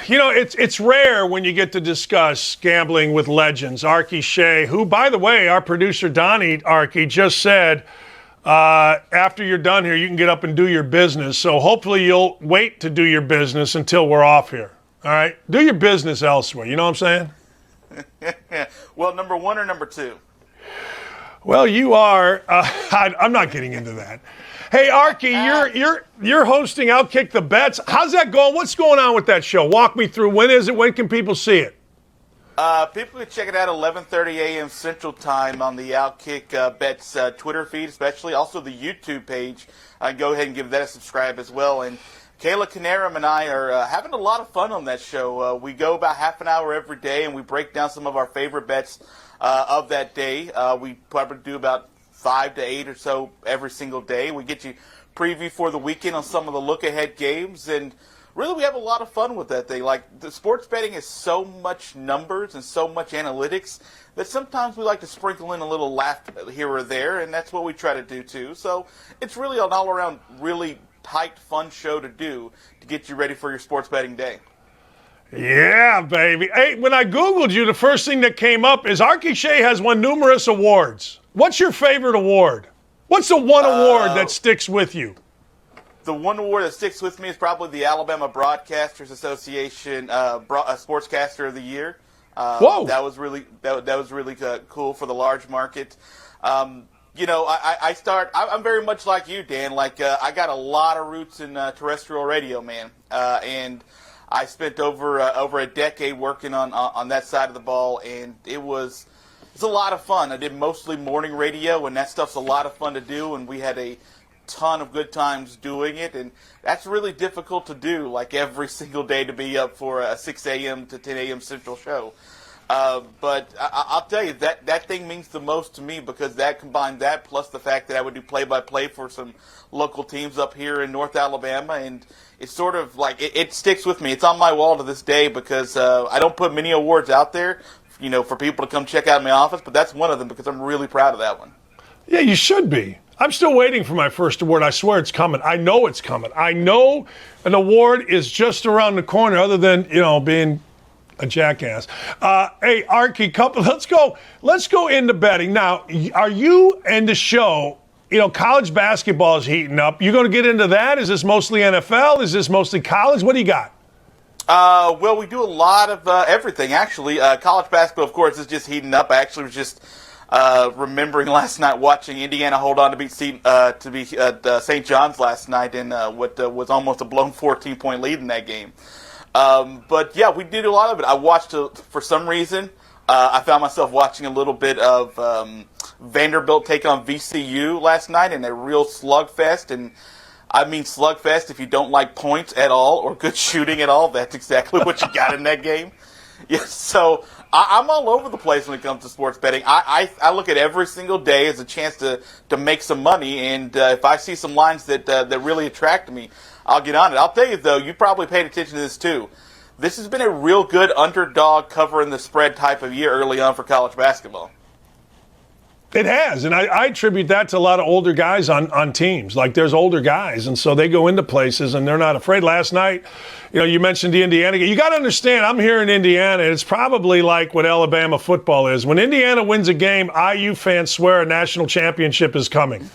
it's rare when you get to discuss gambling with legends. Arky Shea, who, by the way, our producer Donnie Arky just said, after you're done here, you can get up and do your business. So hopefully you'll wait to do your business until we're off here. All right? Do your business elsewhere. You know what I'm saying? Well, number one or number two? Well, you are. I'm not getting into that. Hey, Arky, you're hosting OutKick the Bets. How's that going? What's going on with that show? Walk me through. When is it? When can people see it? People can check it out at 11:30 a.m. Central Time on the OutKick Bets Twitter feed, especially. Also the YouTube page. Go ahead and give that a subscribe as well. And Kayla Canarum and I are having a lot of fun on that show. We go about half an hour every day, and we break down some of our favorite bets of that day. We probably do about 5 to 8 or so every single day. We get you preview for the weekend on some of the look-ahead games, and really we have a lot of fun with that thing. Like, the sports betting is so much numbers and so much analytics that sometimes we like to sprinkle in a little laugh here or there, and that's what we try to do too. So it's really an all-around really tight, fun show to do to get you ready for your sports betting day. Yeah, baby. Hey, when I Googled you, the first thing that came up is Arky Shea has won numerous awards. What's your favorite award? What's the one award that sticks with you? The one award that sticks with me is probably the Alabama Broadcasters Association Sportscaster of the Year. Whoa! That was really cool for the large market. I'm very much like you, Dan. I got a lot of roots in terrestrial radio, man, and I spent over a decade working on that side of the ball, and it's a lot of fun. I did mostly morning radio, and that stuff's a lot of fun to do, and we had a ton of good times doing it, and that's really difficult to do, like every single day to be up for a 6 a.m. to 10 a.m. Central show. But I'll tell you, that thing means the most to me because that combined that plus the fact that I would do play-by-play for some local teams up here in North Alabama, and it's sort of like it sticks with me. It's on my wall to this day because I don't put many awards out there, for people to come check out my office, but that's one of them because I'm really proud of that one. Yeah, you should be. I'm still waiting for my first award. I swear it's coming. I know it's coming. I know an award is just around the corner other than, being a jackass. Hey, Arky, let's go into betting. Now, are you in the show, college basketball is heating up. You going to get into that? Is this mostly NFL? Is this mostly college? What do you got? Well, we do a lot of everything, actually. College basketball, of course, is just heating up. I actually was just remembering last night watching Indiana hold on to beat St. John's last night in what was almost a blown 14-point lead in that game. But, yeah, we did a lot of it. I watched, for some reason, I found myself watching a little bit of Vanderbilt take on VCU last night in a real slugfest, and I mean slugfest if you don't like points at all or good shooting at all. That's exactly what you got in that game. Yeah, so I'm all over the place when it comes to sports betting. I look at every single day as a chance to make some money, and if I see some lines that really attract me, I'll get on it. I'll tell you, though, you probably paid attention to this, too. This has been a real good underdog covering the spread type of year early on for college basketball. It has, and I attribute that to a lot of older guys on teams. Like, there's older guys, and so they go into places, and they're not afraid. Last night, you mentioned the Indiana game. You got to understand, I'm here in Indiana. It's probably like what Alabama football is. When Indiana wins a game, IU fans swear a national championship is coming.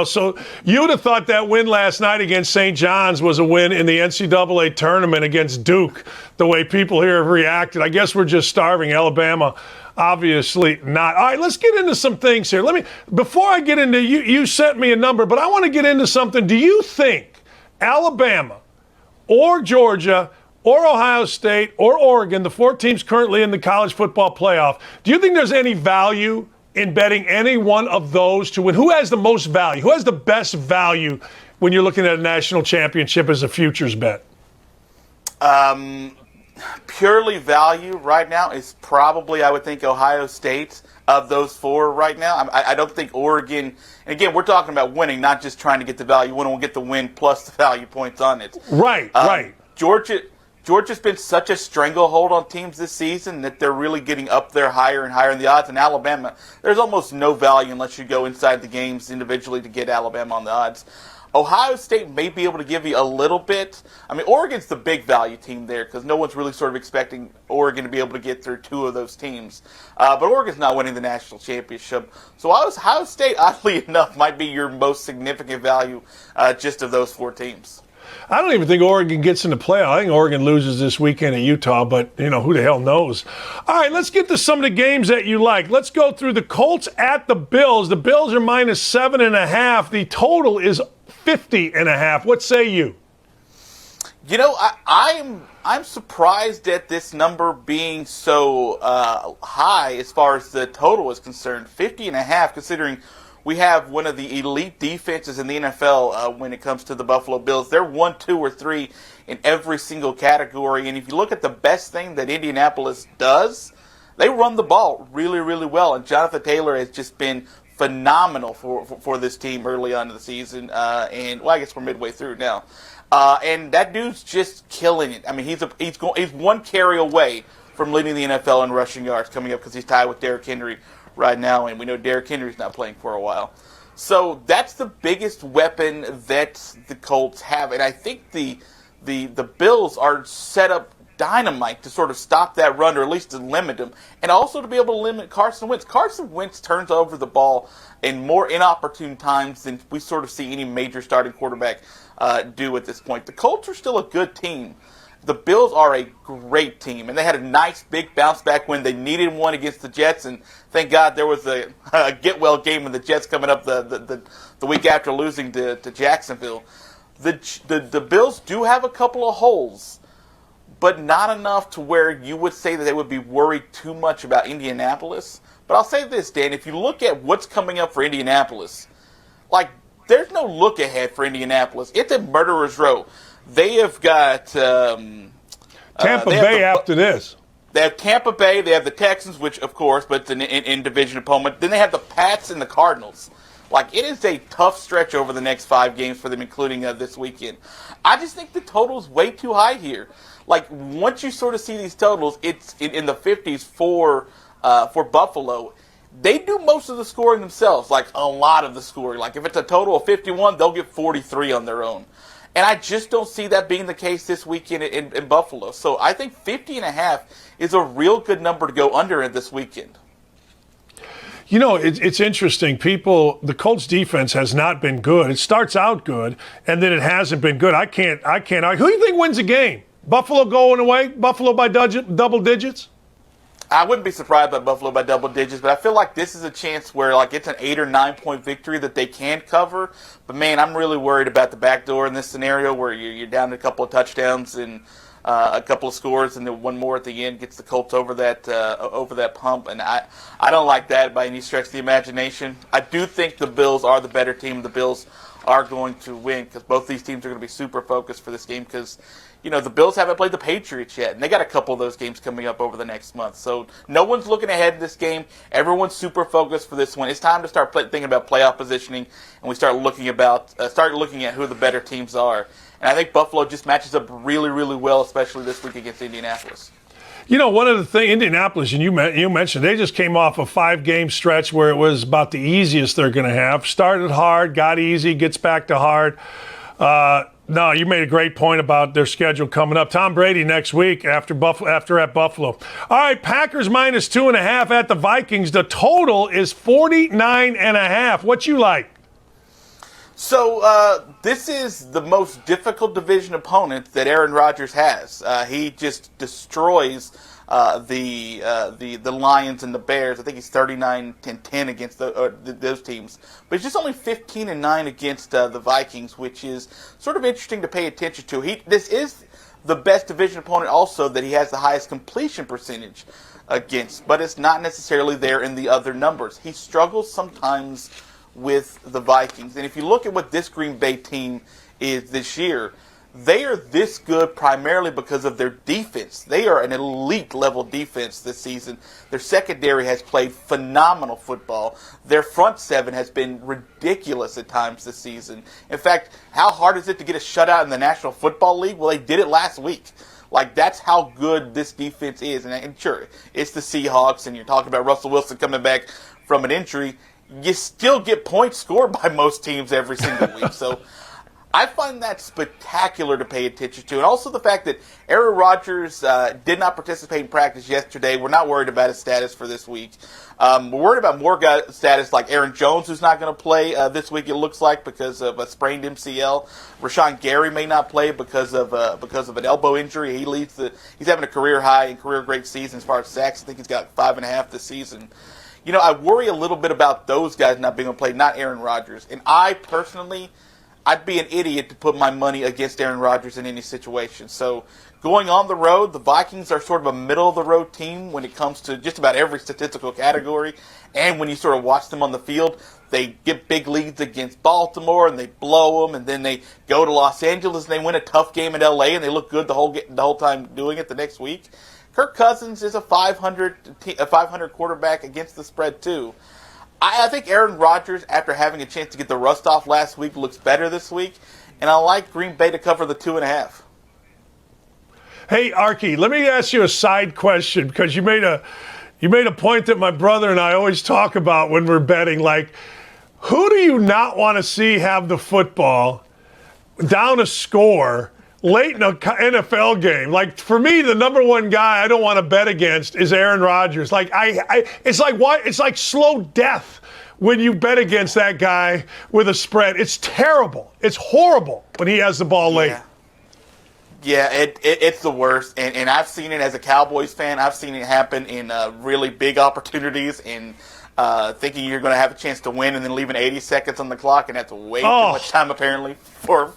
So you would have thought that win last night against St. John's was a win in the NCAA tournament against Duke, the way people here have reacted. I guess we're just starving Alabama. Obviously not. All right, let's get into some things here. Before I get into, you sent me a number, but I want to get into something. Do you think Alabama or Georgia or Ohio State or Oregon, the 4 teams currently in the college football playoff, do you think there's any value in betting any one of those to win? Who has the most value? Who has the best value when you're looking at a national championship as a futures bet? Purely value right now is probably, I would think, Ohio State of those 4 right now. I don't think Oregon, and again, we're talking about winning, not just trying to get the value. We don't get the win plus the value points on it. Right. Georgia's been such a stranglehold on teams this season that they're really getting up there higher and higher in the odds. And Alabama, there's almost no value unless you go inside the games individually to get Alabama on the odds. Ohio State may be able to give you a little bit. I mean, Oregon's the big value team there because no one's really sort of expecting Oregon to be able to get through two of those teams. But Oregon's not winning the national championship. So Ohio State, oddly enough, might be your most significant value just of those four teams. I don't even think Oregon gets in the playoff. I think Oregon loses this weekend at Utah, but, who the hell knows? All right, let's get to some of the games that you like. Let's go through the Colts at the Bills. The Bills are minus 7.5. The total is 50.5. What say you? I'm surprised at this number being so high as far as the total is concerned. 50.5, considering we have one of the elite defenses in the NFL when it comes to the Buffalo Bills. They're 1, 2, or 3 in every single category. And if you look at the best thing that Indianapolis does, they run the ball really, really well. And Jonathan Taylor has just been phenomenal for this team early on in the season. I guess we're midway through now. And that dude's just killing it. I mean, he's one carry away from leading the NFL in rushing yards coming up because he's tied with Derrick Henry right now, and we know Derrick Henry's not playing for a while. So that's the biggest weapon that the Colts have, and I think the Bills are set up dynamite to sort of stop that run, or at least to limit them, and also to be able to limit Carson Wentz. Carson Wentz turns over the ball in more inopportune times than we sort of see any major starting quarterback do at this point. The Colts are still a good team. The Bills are a great team, and they had a nice big bounce back when they needed one against the Jets, and thank God there was a get-well game with the Jets coming up the week after losing to Jacksonville. The Bills do have a couple of holes, but not enough to where you would say that they would be worried too much about Indianapolis. But I'll say this, Dan, if you look at what's coming up for Indianapolis, there's no look ahead for Indianapolis. It's a murderer's row. They have got Tampa Bay after this. They have Tampa Bay. They have the Texans, which, of course, but it's an in-division opponent. Then they have the Pats and the Cardinals. It is a tough stretch over the next 5 games for them, including this weekend. I just think the total's way too high here. Once you sort of see these totals, it's in the 50s for Buffalo. They do most of the scoring themselves, a lot of the scoring. If it's a total of 51, they'll get 43 on their own. And I just don't see that being the case this weekend in Buffalo. So I think 50.5 is a real good number to go under in this weekend. It's interesting. The Colts defense has not been good. It starts out good, and then it hasn't been good. I can't argue. Who do you think wins the game? Buffalo going away? Buffalo by double digits? I wouldn't be surprised by Buffalo by double digits, but I feel like this is a chance where it's an 8 or 9 point victory that they can cover. But man, I'm really worried about the back door in this scenario where you're down to a couple of touchdowns and a couple of scores, and then one more at the end gets the Colts over that hump. And I don't like that by any stretch of the imagination. I do think the Bills are the better team. The Bills are going to win because both these teams are going to be super focused for this game because the Bills haven't played the Patriots yet, and they got a couple of those games coming up over the next month. So no one's looking ahead in this game. Everyone's super focused for this one. It's time to start thinking about playoff positioning, and we start looking at who the better teams are. And I think Buffalo just matches up really, really well, especially this week against Indianapolis. One of the things, Indianapolis, and you mentioned, they just came off a 5-game stretch where it was about the easiest they're going to have. Started hard, got easy, gets back to hard. No, you made a great point about their schedule coming up. Tom Brady next week after at Buffalo. All right, Packers minus 2.5 at the Vikings. The total is 49.5. What you like? So this is the most difficult division opponent that Aaron Rodgers has. He just destroys the Lions and the Bears. I think he's 39-10 against those teams. But he's just only 15-9 against the Vikings, which is sort of interesting to pay attention to. This is the best division opponent also that he has the highest completion percentage against, but it's not necessarily there in the other numbers. He struggles sometimes with the Vikings. And if you look at what this Green Bay team is this year, they are this good primarily because of their defense. They are an elite level defense this season. Their secondary has played phenomenal football. Their front seven has been ridiculous at times this season. In fact, how hard is it to get a shutout in the National Football League? Well, they did it last week. That's how good this defense is. And sure, it's the Seahawks, and you're talking about Russell Wilson coming back from an injury. You still get points scored by most teams every single week. So I find that spectacular to pay attention to. And also the fact that Aaron Rodgers did not participate in practice yesterday. We're not worried about his status for this week. We're worried about more guys' status like Aaron Jones, who's not going to play this week, it looks like, because of a sprained MCL. Rashawn Gary may not play because of an elbow injury. He's having a career high and career great season as far as sacks. I think he's got 5.5 this season. I worry a little bit about those guys not being able to play, not Aaron Rodgers. And I personally, I'd be an idiot to put my money against Aaron Rodgers in any situation. So going on the road, the Vikings are sort of a middle-of-the-road team when it comes to just about every statistical category. And when you sort of watch them on the field, they get big leads against Baltimore and they blow them, and then they go to Los Angeles and they win a tough game in L.A. and they look good the whole time doing it the next week. Kirk Cousins is a 500 quarterback against the spread too. I think Aaron Rodgers, after having a chance to get the rust off last week, looks better this week, and I like Green Bay to cover the 2.5. Hey, Arky, let me ask you a side question, because you made a point that my brother and I always talk about when we're betting. Like, who do you not want to see have the football down a score late in an NFL game? Like, for me, the number one guy I don't want to bet against is Aaron Rodgers. Like, it's like what? It's like slow death when you bet against that guy with a spread. It's terrible. It's horrible when he has the ball late. Yeah, it's the worst. And I've seen it as a Cowboys fan. I've seen it happen in really big opportunities, and thinking you're going to have a chance to win and then leaving 80 seconds on the clock, and that's way too much time apparently for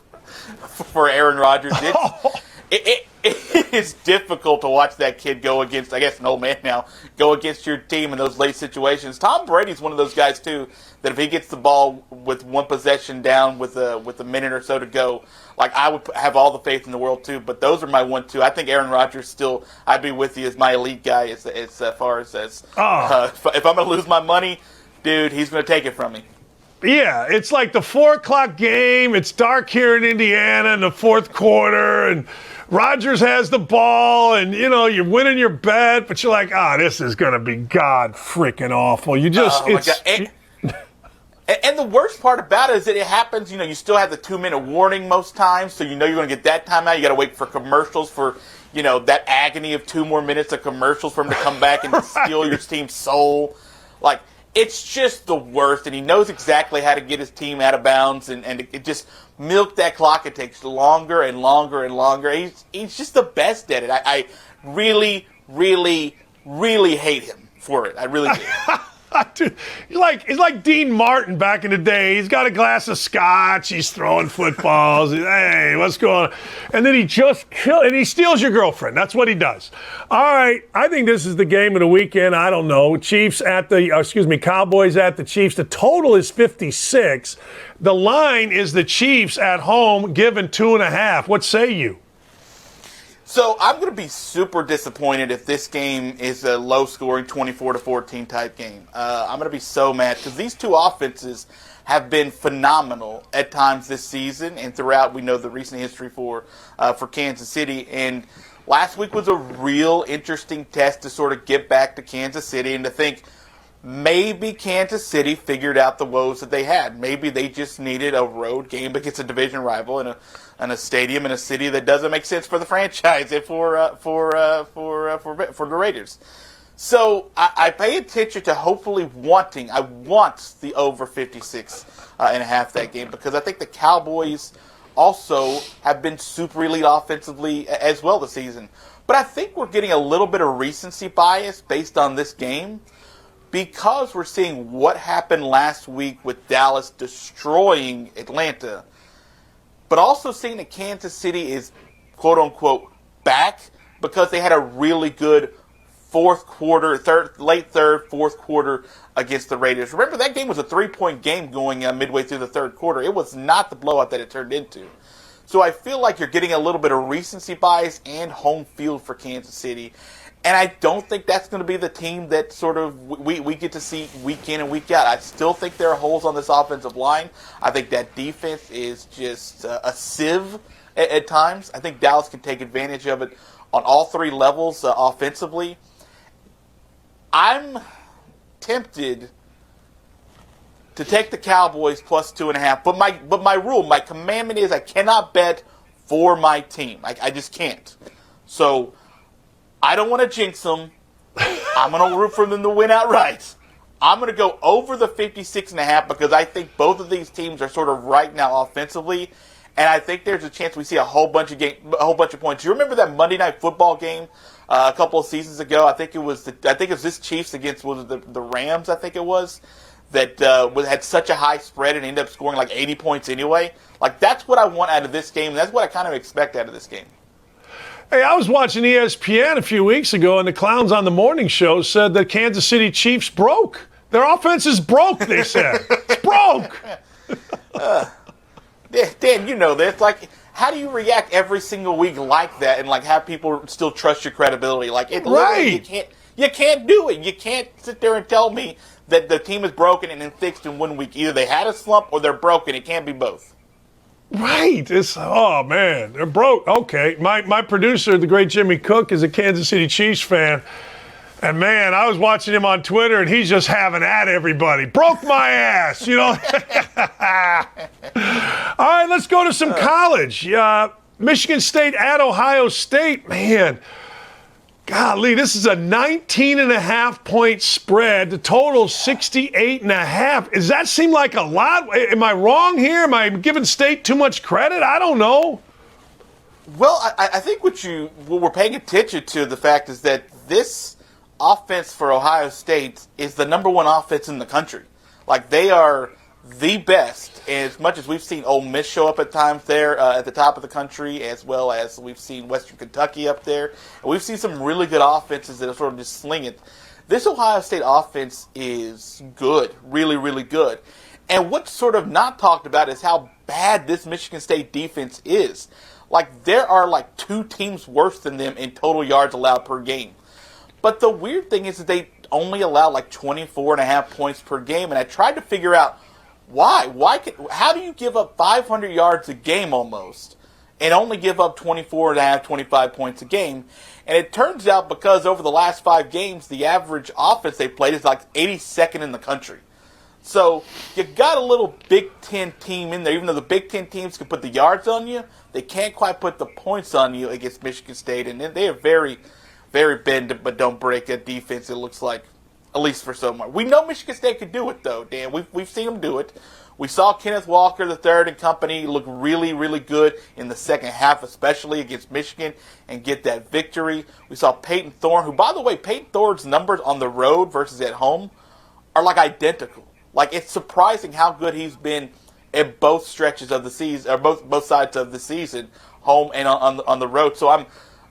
Aaron Rodgers. It's difficult to watch that kid go against, I guess an old man now, go against your team in those late situations. Tom Brady's one of those guys too, that if he gets the ball with one possession down with a minute or so to go, like, I would have all the faith in the world too. But those are my 1-2. I think Aaron Rodgers still, I'd be with you as my elite guy as far as if I'm going to lose my money, dude, he's going to take it from me. Yeah, it's like the 4 o'clock game. It's dark here in Indiana in the fourth quarter, and Rodgers has the ball, and, you're winning your bet, but you're like, this is going to be god freaking awful. You just, And the worst part about it is that it happens, you still have the 2-minute warning most times, so you're going to get that time out. You got to wait for commercials for, that agony of 2 more minutes of commercials for him to come back and steal your team's soul. Like, it's just the worst, and he knows exactly how to get his team out of bounds, and it just milk that clock. It takes longer and longer and longer. He's just the best at it. I really, really, really hate him for it. I really do. Dude, he's like Dean Martin back in the day. He's got a glass of scotch. He's throwing footballs. Hey, what's going on? And then he he steals your girlfriend. That's what he does. All right, I think this is the game of the weekend. I don't know. Cowboys at the Chiefs. The total is 56. The line is the Chiefs at home given 2.5. What say you? So I'm going to be super disappointed if this game is a low-scoring 24-14 type game. I'm going to be so mad because these two offenses have been phenomenal at times this season and throughout. We know the recent history for Kansas City, and last week was a real interesting test to sort of get back to Kansas City and to think maybe Kansas City figured out the woes that they had. Maybe they just needed a road game against a division rival in a stadium in a city that doesn't make sense for the franchise and for the Raiders. So I pay attention to I want the over 56 and a half that game, because I think the Cowboys also have been super elite offensively as well this season. But I think we're getting a little bit of recency bias based on this game, because we're seeing what happened last week with Dallas destroying Atlanta, but also seeing that Kansas City is, quote-unquote, back because they had a really good fourth quarter, late third, fourth quarter against the Raiders. Remember, that game was a 3-point game going midway through the third quarter. It was not the blowout that it turned into. So I feel like you're getting a little bit of recency bias and home field for Kansas City. And I don't think that's going to be the team that sort of we get to see week in and week out. I still think there are holes on this offensive line. I think that defense is just a sieve at times. I think Dallas can take advantage of it on all 3 levels offensively. I'm tempted to take the Cowboys plus 2.5. But my rule, my commandment is I cannot bet for my team. I just can't. So I don't want to jinx them. I'm going to root for them to win outright. I'm going to go over the 56.5 because I think both of these teams are sort of right now offensively, and I think there's a chance we see a whole bunch of points. You remember that Monday Night Football game a couple of seasons ago? I think it was this Chiefs against the Rams. I think it was that had such a high spread and ended up scoring like 80 points anyway. Like that's what I want out of this game. And that's what I kind of expect out of this game. Hey, I was watching ESPN a few weeks ago, and the clowns on the morning show said that Kansas City Chiefs broke. Their offense is broke, they said. It's broke. Dan, you know this. Like, how do you react every single week like that and like have people still trust your credibility? Like, right. You can't do it. You can't sit there and tell me that the team is broken and then fixed in 1 week. Either they had a slump or they're broken. It can't be both. Right. Oh, man, they're broke. Okay. My producer, the great Jimmy Cook, is a Kansas City Chiefs fan. And, man, I was watching him on Twitter, and he's just having at everybody. Broke my ass, you know. All right, let's go to some college. Michigan State at Ohio State. Man, golly, this is a 19.5-point spread. The total 68.5. Does that seem like a lot? Am I wrong here? Am I giving State too much credit? I don't know. Well, I think what we're paying attention to the fact is that this offense for Ohio State is the number one offense in the country. Like, they are the best. And as much as we've seen Ole Miss show up at times there at the top of the country, as well as we've seen Western Kentucky up there, and we've seen some really good offenses that are sort of just slinging. This Ohio State offense is good, really, really good. And what's sort of not talked about is how bad this Michigan State defense is. Like, there are like two teams worse than them in total yards allowed per game. But the weird thing is that they only allow like 24.5 points per game. And I tried to figure out why. How do you give up 500 yards a game almost and only give up 24.5, 25 points a game? And it turns out because over the last 5 games, the average offense they played is like 82nd in the country. So you got a little Big Ten team in there. Even though the Big Ten teams can put the yards on you, they can't quite put the points on you against Michigan State. And they are very, very bend but don't break a defense, it looks like, at least for so much. We know Michigan State could do it, though, Dan. We've seen them do it. We saw Kenneth Walker III and company look really, really good in the second half, especially against Michigan, and get that victory. We saw Peyton Thorne, who, by the way, Peyton Thorne's numbers on the road versus at home are like identical. Like, it's surprising how good he's been at both stretches of the season, or both sides of the season, home and on the road. So I'm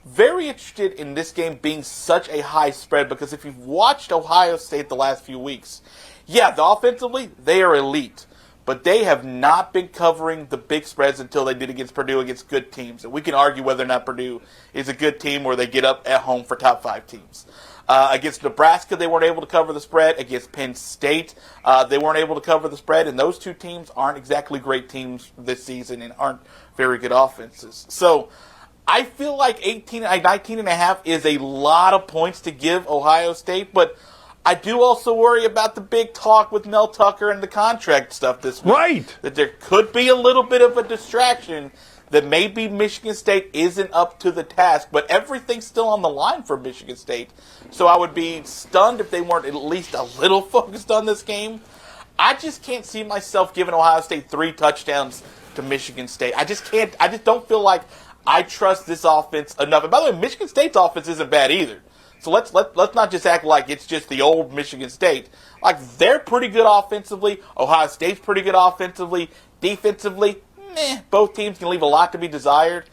very interested in this game being such a high spread because if you've watched Ohio State the last few weeks, yeah, offensively, they are elite. But they have not been covering the big spreads until they did against Purdue, against good teams. And we can argue whether or not Purdue is a good team or they get up at home for top 5 teams. Against Nebraska, they weren't able to cover the spread. Against Penn State, they weren't able to cover the spread. And those two teams aren't exactly great teams this season and aren't very good offenses. So I feel like 19.5 is a lot of points to give Ohio State, but I do also worry about the big talk with Mel Tucker and the contract stuff this week. Right. That there could be a little bit of a distraction, that maybe Michigan State isn't up to the task, but everything's still on the line for Michigan State. So I would be stunned if they weren't at least a little focused on this game. I just can't see myself giving Ohio State 3 touchdowns to Michigan State. I just can't. I just don't feel like I trust this offense enough. And by the way, Michigan State's offense isn't bad either. So let's not just act like it's just the old Michigan State. Like, they're pretty good offensively. Ohio State's pretty good offensively. Defensively, both teams can leave a lot to be desired.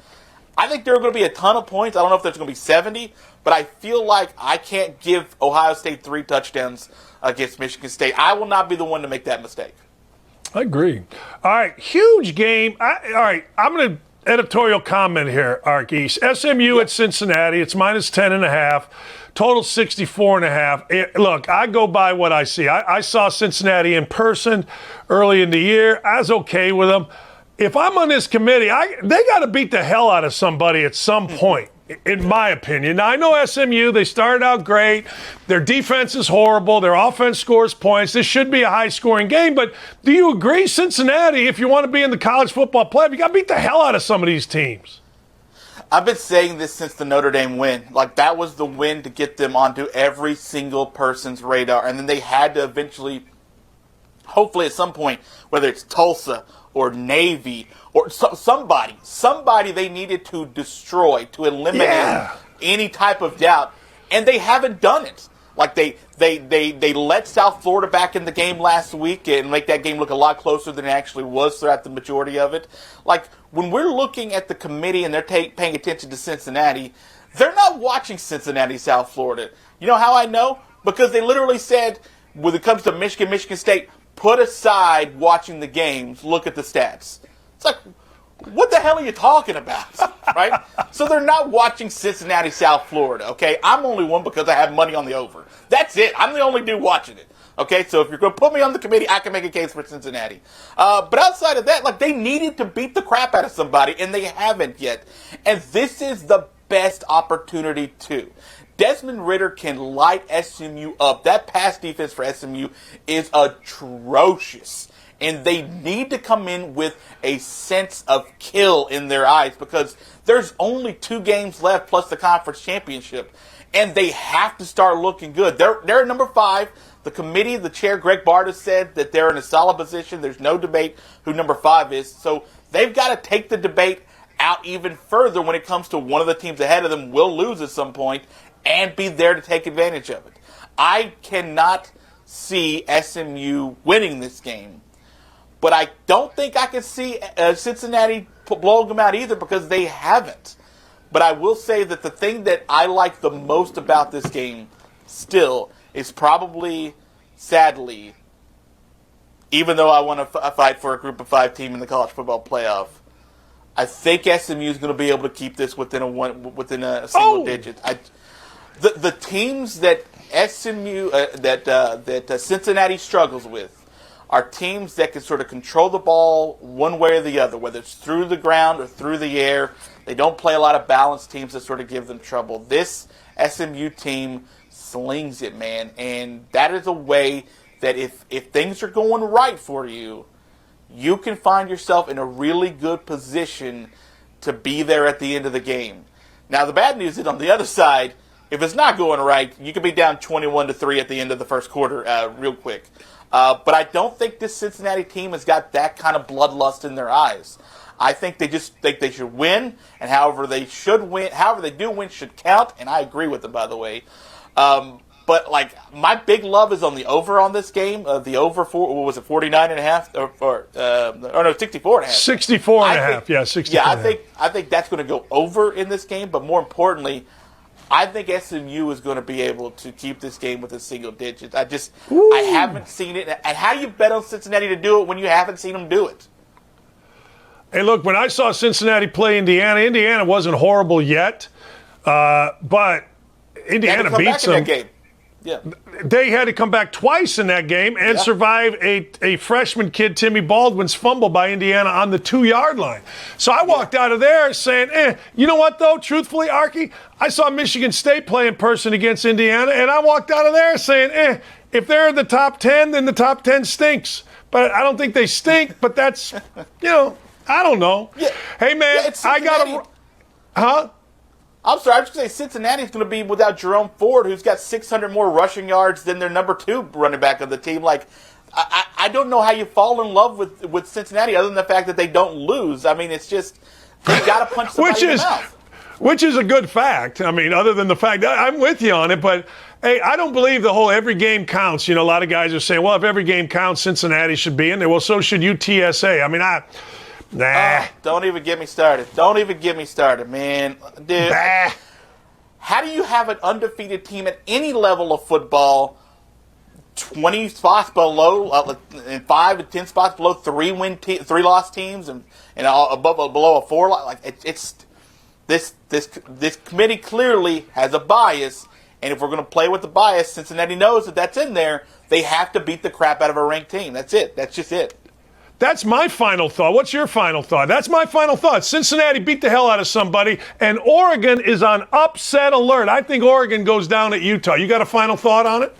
I think there are going to be a ton of points. I don't know if there's going to be 70, but I feel like I can't give Ohio State 3 touchdowns against Michigan State. I will not be the one to make that mistake. I agree. All right, huge game. All right, I'm going to editorial comment here, Arky. SMU at Cincinnati, it's minus 10.5. Total 64.5. Look, I go by what I see. I saw Cincinnati in person early in the year. I was okay with them. If I'm on this committee, they got to beat the hell out of somebody at some point. in my opinion. Now, I know SMU, they started out great. Their defense is horrible. Their offense scores points. This should be a high-scoring game. But do you agree, Cincinnati, if you want to be in the college football playoff, you got to beat the hell out of some of these teams? I've been saying this since the Notre Dame win. Like, that was the win to get them onto every single person's radar. And then they had to eventually, hopefully at some point, whether it's Tulsa or Navy or somebody they needed to destroy, to eliminate any type of doubt. And they haven't done it. Like, they let South Florida back in the game last week and make that game look a lot closer than it actually was throughout the majority of it. Like, when we're looking at the committee and they're paying attention to Cincinnati, they're not watching Cincinnati, South Florida. You know how I know? Because they literally said, when it comes to Michigan State, put aside watching the games, look at the stats. It's like, what the hell are you talking about, right? So they're not watching Cincinnati, South Florida, okay? I'm only one because I have money on the over. That's it. I'm the only dude watching it, okay? So if you're going to put me on the committee, I can make a case for Cincinnati. But outside of that, like, they needed to beat the crap out of somebody, and they haven't yet. And this is the best opportunity, too. Desmond Ridder can light SMU up. That pass defense for SMU is atrocious. And they need to come in with a sense of kill in their eyes because there's only 2 games left plus the conference championship. And they have to start looking good. They're at number 5. The committee, the chair, Greg Barta, said that they're in a solid position. There's no debate who number 5 is. So they've got to take the debate out even further when it comes to one of the teams ahead of them will lose at some point and be there to take advantage of it. I cannot see SMU winning this game. But I don't think I can see Cincinnati blowing them out either because they haven't. But I will say that the thing that I like the most about this game still is probably, sadly, even though I want to fight for a group of 5 team in the college football playoff, I think SMU is going to be able to keep this within a single digit. The teams that SMU that Cincinnati struggles with are teams that can sort of control the ball one way or the other, whether it's through the ground or through the air. They don't play a lot of balanced teams that sort of give them trouble. This SMU team slings it, man, and that is a way that if things are going right for you, you can find yourself in a really good position to be there at the end of the game. Now, the bad news is on the other side, if it's not going right, you could be down 21-3 at the end of the first quarter real quick. But I don't think this Cincinnati team has got that kind of bloodlust in their eyes. I think they just think they should win, and however they do win should count, and I agree with them, by the way. But, like, my big love is on the over on this game. The over, 49.5? Or no, 64.5. 64.5, yeah, 64.5. Yeah, I think that's going to go over in this game, but more importantly, I think SMU is going to be able to keep this game with a single digit. I haven't seen it. And how do you bet on Cincinnati to do it when you haven't seen them do it? Hey, look, when I saw Cincinnati play Indiana wasn't horrible yet, but Indiana beats them. Yeah. They had to come back twice in that game and survive a freshman kid, Timmy Baldwin's fumble by Indiana on the 2-yard line. So I walked out of there saying, you know what, though, truthfully, Arky, I saw Michigan State play in person against Indiana, and I walked out of there saying, if they're in the top 10, then the top 10 stinks. But I don't think they stink, but that's, I don't know. Yeah. Hey, man, I got to – huh? I'm sorry, I was going to say Cincinnati's going to be without Jerome Ford, who's got 600 more rushing yards than their number 2 running back of the team. Like, I don't know how you fall in love with Cincinnati other than the fact that they don't lose. I mean, it's just they got to punch somebody in the mouth. Which is a good fact. I mean, other than the fact that I'm with you on it, but hey, I don't believe the whole every game counts. A lot of guys are saying, well, if every game counts, Cincinnati should be in there. Well, so should UTSA. I mean, nah. Don't even get me started. Man. Dude. Bah. How do you have an undefeated team at any level of football 20 spots below, and 5 to 10 spots below 3-loss teams and below a 4? Like it's this committee clearly has a bias, and if we're going to play with the bias, Cincinnati knows that that's in there. They have to beat the crap out of a ranked team. That's it. That's just it. That's my final thought. What's your final thought? That's my final thought. Cincinnati beat the hell out of somebody, and Oregon is on upset alert. I think Oregon goes down at Utah. You got a final thought on it?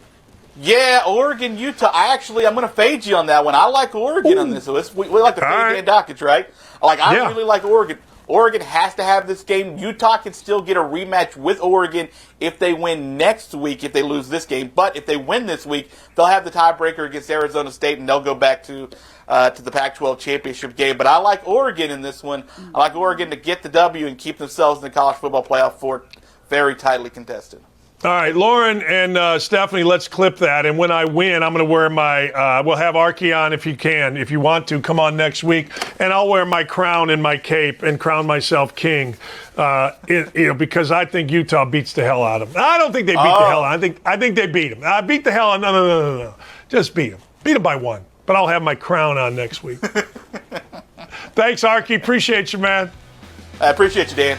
Yeah, Oregon, Utah. I'm going to fade you on that one. I like Oregon on this. So we like to fade Dan Dakich, right? I really like Oregon. Oregon has to have this game. Utah can still get a rematch with Oregon if they win next week, if they lose this game. But if they win this week, they'll have the tiebreaker against Arizona State, and they'll go back to the Pac-12 championship game. But I like Oregon in this one. I like Oregon to get the W and keep themselves in the college football playoff for very tightly contested. All right, Lauren and Stephanie, let's clip that. And when I win, I'm going to wear my we'll have Arky on if you can. If you want to, come on next week. And I'll wear my crown and my cape and crown myself king, because I think Utah beats the hell out of them. I don't think they beat the hell out of them. I think they beat them. Beat the hell out of them. No. Just beat them. Beat them by 1. But I'll have my crown on next week. Thanks, Arky. Appreciate you, man. I appreciate you, Dan.